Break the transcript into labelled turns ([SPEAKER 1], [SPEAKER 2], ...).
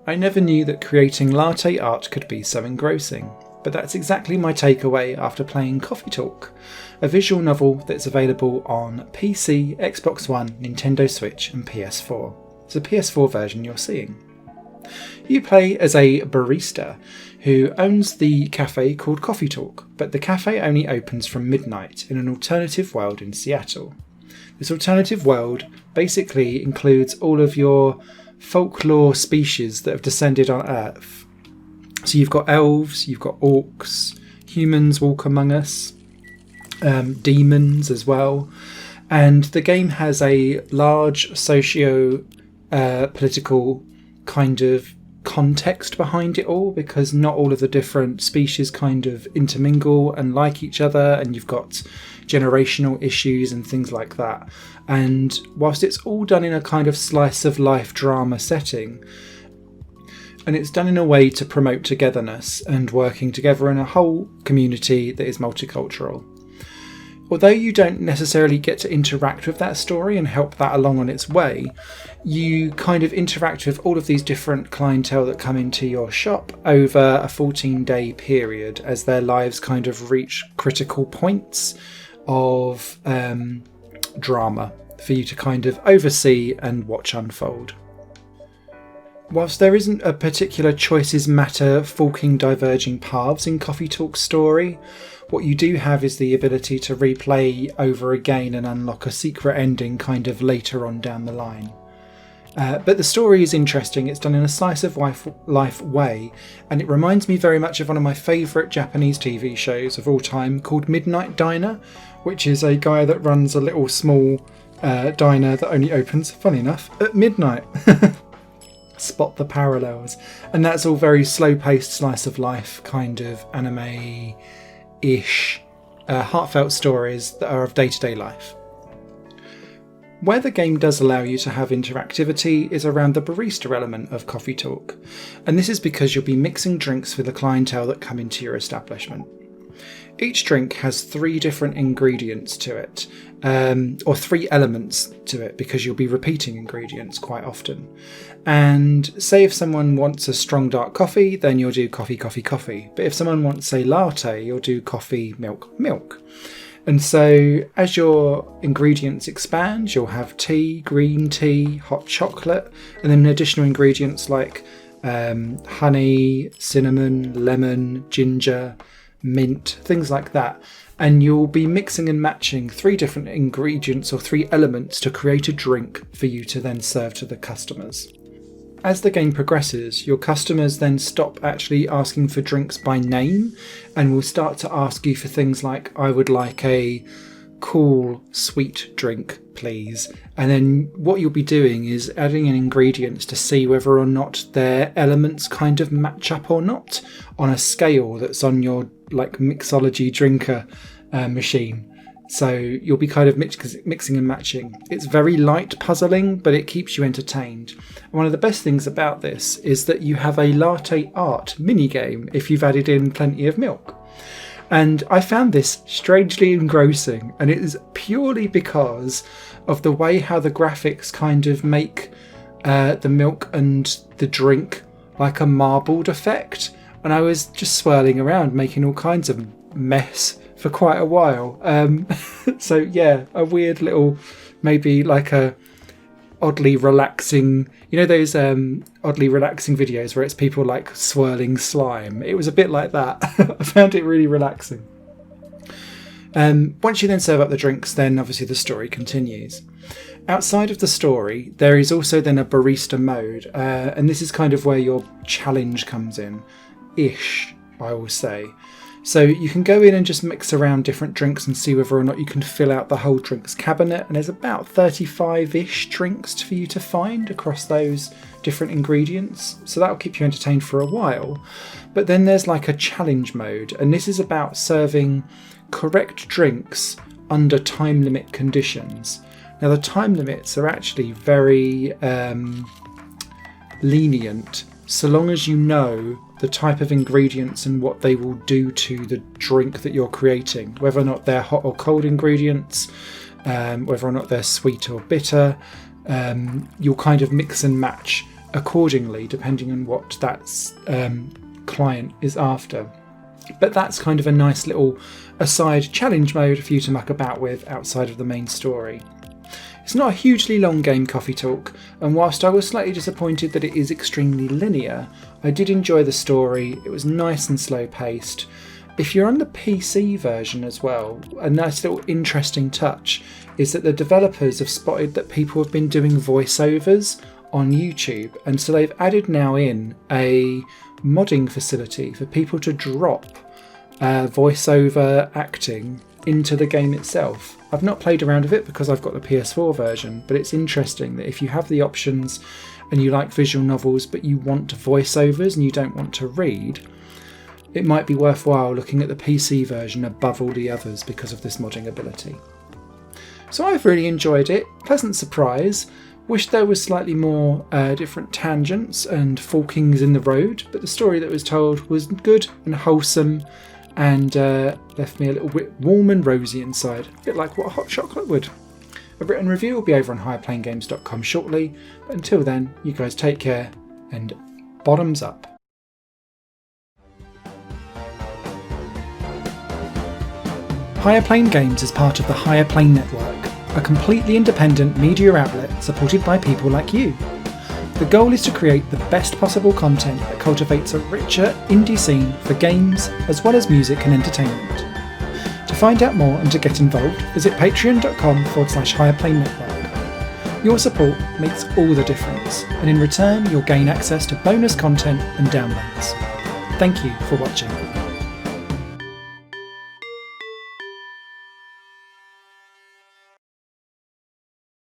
[SPEAKER 1] I never knew that creating latte art could be so engrossing, but that's exactly my takeaway after playing Coffee Talk, a visual novel that's available on PC, Xbox One, Nintendo Switch and PS4. It's a PS4 version you're seeing. You play as a barista who owns the cafe called Coffee Talk, but the cafe only opens from midnight in an alternative world in Seattle. This alternative world basically includes all of your folklore species that have descended on Earth. So you've got elves, you've got orcs, humans walk among us, demons as well, and the game has a large socio-political kind of context behind it all, because not all of the different species kind of intermingle and like each other, and you've got generational issues and things like that. And whilst it's all done in a kind of slice of life drama setting, and it's done in a way to promote togetherness and working together in a whole community that is multicultural. Although you don't necessarily get to interact with that story and help that along on its way, you kind of interact with all of these different clientele that come into your shop over a 14-day period as their lives kind of reach critical points of drama for you to kind of oversee and watch unfold. Whilst there isn't a particular choices matter forking diverging paths in Coffee Talk's story, what you do have is the ability to replay over again and unlock a secret ending kind of later on down the line. But the story is interesting. It's done in a slice of life way, and it reminds me very much of one of my favourite Japanese TV shows of all time called Midnight Diner, which is a guy that runs a little small diner that only opens, funny enough, at midnight. Spot the parallels. And that's all very slow-paced slice of life kind of anime-ish heartfelt stories that are of day-to-day life. Where the game does allow you to have interactivity is around the barista element of Coffee Talk, and this is because you'll be mixing drinks for the clientele that come into your establishment. Each drink has 3 different ingredients to it, or 3 elements to it, because you'll be repeating ingredients quite often. And say if someone wants a strong dark coffee, then you'll do coffee, coffee, coffee. But if someone wants a latte, you'll do coffee, milk, milk. And so as your ingredients expand, you'll have tea, green tea, hot chocolate, and then additional ingredients like honey, cinnamon, lemon, ginger, mint, things like that. And you'll be mixing and matching 3 different ingredients or 3 elements to create a drink for you to then serve to the customers. As the game progresses, your customers then stop actually asking for drinks by name and will start to ask you for things like, I would like a cool, sweet drink, please. And then what you'll be doing is adding in ingredients to see whether or not their elements kind of match up or not on a scale that's on your like mixology drinker machine. So you'll be kind of mixing and matching. It's very light puzzling, but it keeps you entertained. And one of the best things about this is that you have a latte art minigame if you've added in plenty of milk. And I found this strangely engrossing, and it is purely because of the way how the graphics kind of make the milk and the drink like a marbled effect. And I was just swirling around making all kinds of mess for quite a while. So yeah, a weird little, maybe like a oddly relaxing, you know those oddly relaxing videos where it's people like swirling slime? It was a bit like that. I found it really relaxing. Once you then serve up the drinks, then obviously the story continues. Outside of the story, there is also then a barista mode, and this is kind of where your challenge comes in, ish, I will say. So you can go in and just mix around different drinks and see whether or not you can fill out the whole drinks cabinet. And there's about 35-ish drinks for you to find across those different ingredients. So that'll keep you entertained for a while. But then there's like a challenge mode. And this is about serving correct drinks under time limit conditions. Now the time limits are actually very lenient, so long as you know the type of ingredients and what they will do to the drink that you're creating, whether or not they're hot or cold ingredients, whether or not they're sweet or bitter. You'll kind of mix and match accordingly depending on what that client is after. But that's kind of a nice little aside challenge mode for you to muck about with outside of the main story. It's not a hugely long game, Coffee Talk, and whilst I was slightly disappointed that it is extremely linear, I did enjoy the story. It was nice and slow paced. If you're on the PC version as well, a nice little interesting touch is that the developers have spotted that people have been doing voiceovers on YouTube, and so they've added now in a modding facility for people to drop voiceover acting into the game itself. I've not played around with it because I've got the PS4 version, but it's interesting that if you have the options and you like visual novels but you want voiceovers and you don't want to read, it might be worthwhile looking at the PC version above all the others because of this modding ability. So I've really enjoyed it. Pleasant surprise. Wish there was slightly more different tangents and forkings in the road, but the story that was told was good and wholesome and left me a little bit warm and rosy inside, a bit like what a hot chocolate would. A written review will be over on higherplayinggames.com shortly, but until then, you guys take care and bottoms up. Higher Plane Games is part of the Higher Plane Network, a completely independent media outlet supported by people like you. The goal is to create the best possible content that cultivates a richer indie scene for games as well as music and entertainment. To find out more and to get involved, visit patreon.com/higherplane network. Your support makes all the difference, and in return you'll gain access to bonus content and downloads. Thank you for watching.